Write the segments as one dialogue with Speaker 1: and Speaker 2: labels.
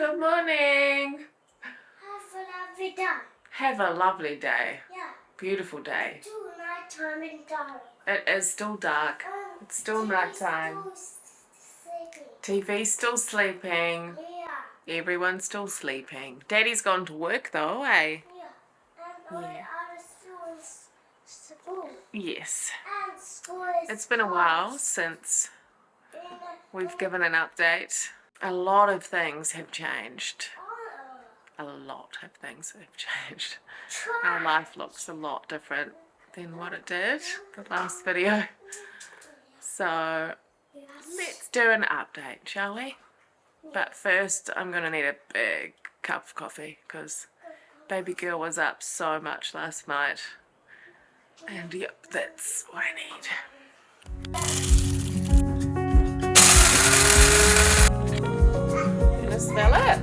Speaker 1: Good morning.
Speaker 2: Have a lovely day.
Speaker 1: Have a lovely day.
Speaker 2: Yeah.
Speaker 1: Beautiful day.
Speaker 2: It's still nighttime and dark.
Speaker 1: It is still dark. It's still nighttime. TV's still sleeping.
Speaker 2: Yeah.
Speaker 1: Everyone's still sleeping. Daddy's gone to work though, eh?
Speaker 2: Yeah. And I still in school.
Speaker 1: Yes.
Speaker 2: And school is
Speaker 1: It's been a while since we've given an update. A lot of things have changed. A lot of things have changed. Our life looks a lot different than what it did the last video. So let's do an update, shall we? But first I'm going to need a big cup of coffee because baby girl was up so much last night. And yep, that's what I need. Gonna smell it?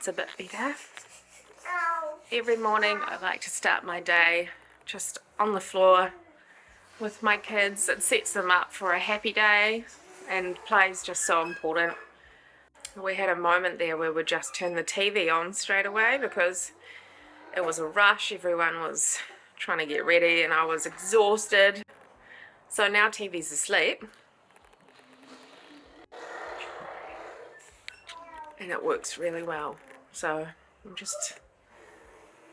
Speaker 1: A bit better. Every morning I like to start my day just on the floor with my kids. It sets them up for a happy day, and play is just so important. We had a moment there where we just turned the TV on straight away because it was a rush. Everyone was trying to get ready and I was exhausted. So now TV's asleep and it works really well. So I'm just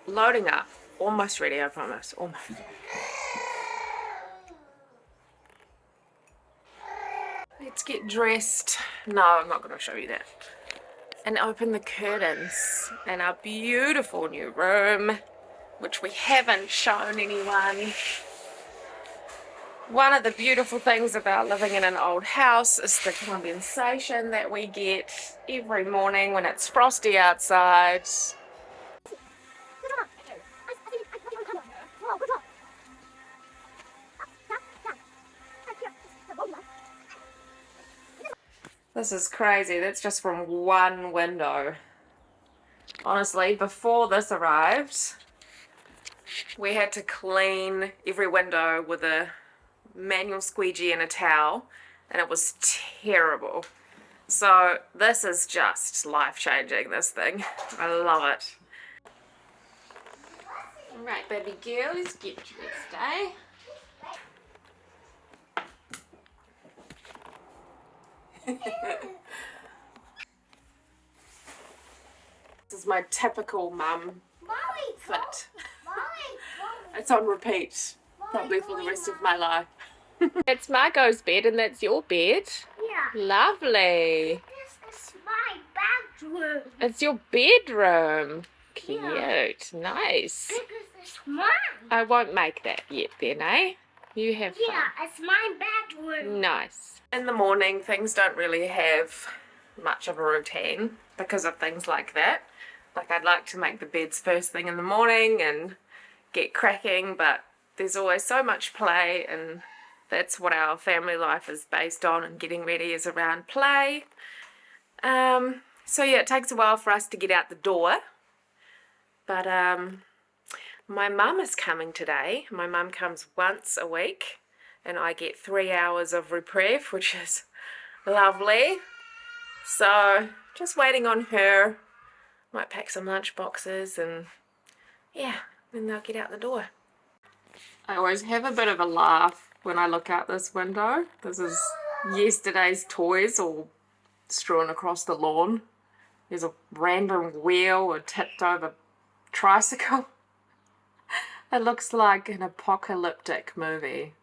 Speaker 1: loading up. Almost ready, I promise. Almost. Let's get dressed. No, I'm not going to show you that. And open the curtains in our beautiful new room, which we haven't shown anyone. One of the beautiful things about living in an old house is the condensation that we get every morning when it's frosty outside. This is crazy. That's just from one window. Honestly, before this arrived, we had to clean every window with a manual squeegee and a towel, and it was terrible. So this is just life-changing, this thing. I love it. Alright, baby girl, let's get dressed, eh? This is my typical mum fit. It's on repeat, probably for the rest of my life. That's Margot's bed and that's your bed.
Speaker 2: Yeah.
Speaker 1: Lovely.
Speaker 2: This is my bedroom.
Speaker 1: It's your bedroom. Cute.
Speaker 2: Yeah.
Speaker 1: Nice.
Speaker 2: Because it's mine.
Speaker 1: I won't make that yet then, eh? You have fun.
Speaker 2: Yeah, it's my bedroom.
Speaker 1: Nice. In the morning, things don't really have much of a routine because of things like that. Like, I'd like to make the beds first thing in the morning and get cracking, but there's always so much play, and that's what our family life is based on, and getting ready is around play. So yeah, it takes a while for us to get out the door, but my mum is coming today. My mum comes once a week and I get 3 hours of reprieve, which is lovely. So just waiting on her. Might pack some lunch boxes and yeah, then they'll get out the door. I always have a bit of a laugh when I look out this window. This is yesterday's toys all strewn across the lawn. There's a random wheel, a tipped over tricycle. It looks like an apocalyptic movie.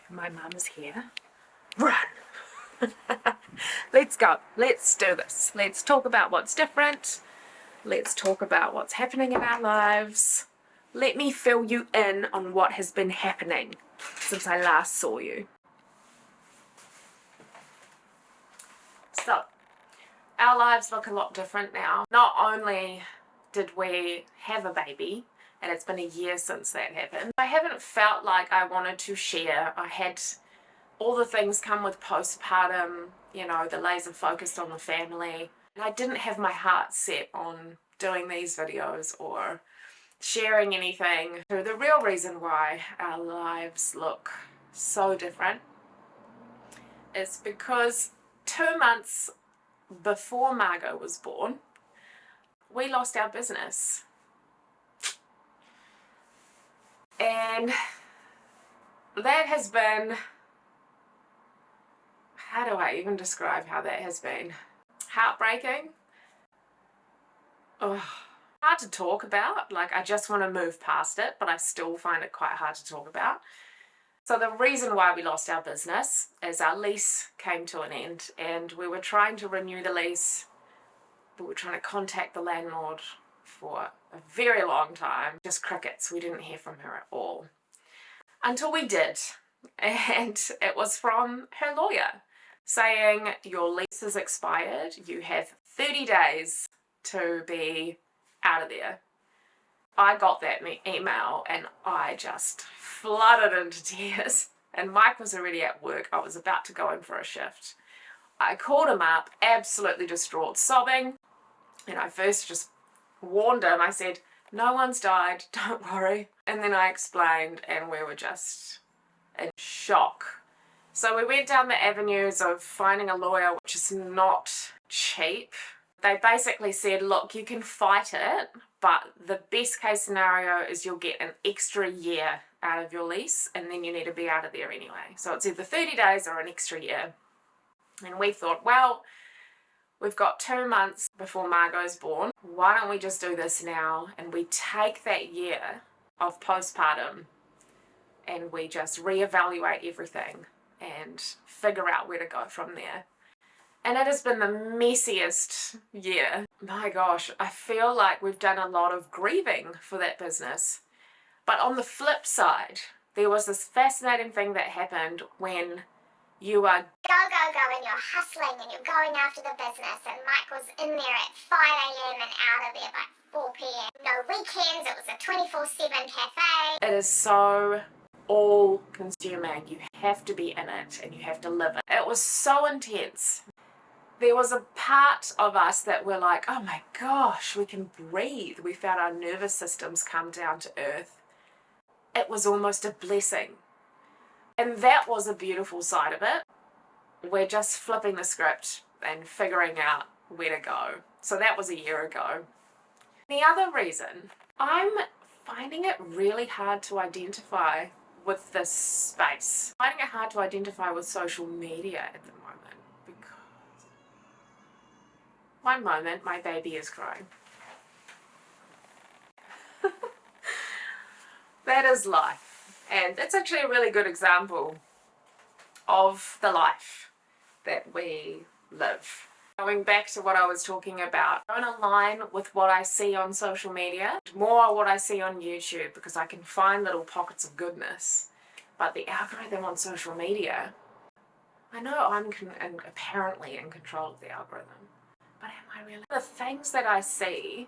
Speaker 1: My mum's here. Run! Let's go. Let's do this. Let's talk about what's different. Let's talk about what's happening in our lives. Let me fill you in on what has been happening since I last saw you. So, our lives look a lot different now. Not only did we have a baby, and it's been a year since that happened, I haven't felt like I wanted to share. I had all the things come with postpartum, you know, the laser focused on the family. And I didn't have my heart set on doing these videos or sharing anything. So the real reason why our lives look so different is because 2 months before Margot was born, we lost our business. And that has been, how do I even describe how that has been? Heartbreaking. Oh, hard to talk about. Like, I just want to move past it, but I still find it quite hard to talk about. So the reason why we lost our business is our lease came to an end, and we were trying to renew the lease. We were trying to contact the landlord for a very long time. Just crickets. We didn't hear from her at all. Until we did. And it was from her lawyer saying, your lease is expired. You have 30 days to be out of there. I got that email and I just flooded into tears. And Mike was already at work. I was about to go in for a shift. I called him up, absolutely distraught, sobbing. And I first just warned him. I said, no one's died, don't worry. And then I explained, and we were just in shock. So we went down the avenues of finding a lawyer, which is not cheap. They basically said, look, you can fight it, but the best case scenario is you'll get an extra year out of your lease, and then you need to be out of there anyway. So it's either 30 days or an extra year. And we thought, well, we've got 2 months before Margot's born. Why don't we just do this now? And we take that year of postpartum and we just reevaluate everything and figure out where to go from there. And it has been the messiest year. My gosh, I feel like we've done a lot of grieving for that business. But on the flip side, there was this fascinating thing that happened when you are
Speaker 2: go, and you're hustling and you're going after the business, and Mike was in there at 5 a.m. and out of there by 4 p.m. No weekends, it was a 24/7 cafe.
Speaker 1: It is so all-consuming. You have to be in it and you have to live it. It was so intense. There was a part of us that were like, oh my gosh, we can breathe. We felt our nervous systems come down to earth. It was almost a blessing. And that was a beautiful side of it. We're just flipping the script and figuring out where to go. So that was a year ago. The other reason, I'm finding it really hard to identify with this space. I'm finding it hard to identify with social media at the moment because... One moment, my baby is crying. That is life. And it's actually a really good example of the life that we live. Going back to what I was talking about, I don't align with what I see on social media, more what I see on YouTube, because I can find little pockets of goodness. But the algorithm on social media, I know I'm apparently in control of the algorithm, but am I really? The things that I see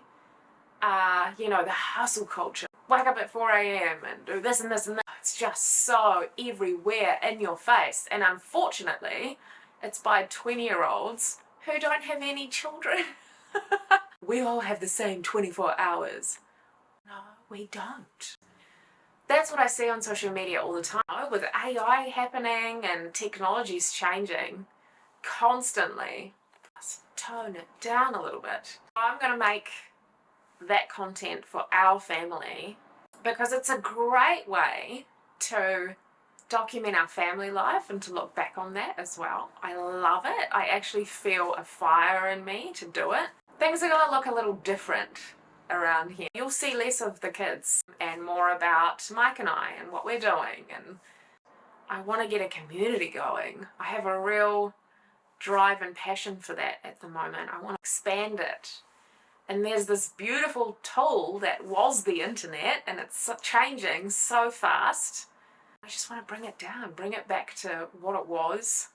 Speaker 1: are, you know, the hustle culture. Wake up at 4 a.m. and do this and this and that. It's just so everywhere in your face. And unfortunately, it's by 20-year-olds who don't have any children. We all have the same 24 hours. No, we don't. That's what I see on social media all the time. With AI happening and technology's changing constantly, just tone it down a little bit. I'm going to make that content for our family because it's a great way to document our family life and to look back on that as well. I love it. I actually feel a fire in me to do it. Things are going to look a little different around here. You'll see less of the kids and more about Mike and I and what we're doing, and I want to get a community going. I have a real drive and passion for that at the moment. I want to expand it. And there's this beautiful tool that was the internet, and it's changing so fast. I just want to bring it down, bring it back to what it was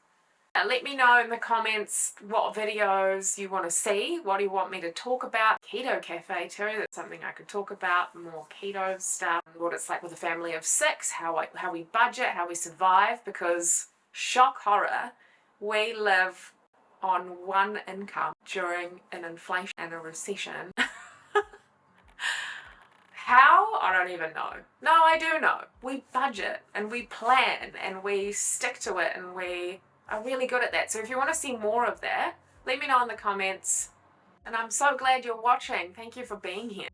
Speaker 1: Let me know in the comments what videos you want to see. What do you want me to talk about? Keto Cafe too, that's something I could talk about, more keto stuff. What it's like with a family of 6, how we budget, how we survive, because shock horror, we live on one income during an inflation and a recession. How? I don't even know. No, I do know. We budget and we plan and we stick to it and we are really good at that. So if you want to see more of that, let me know in the comments. And I'm so glad you're watching. Thank you for being here.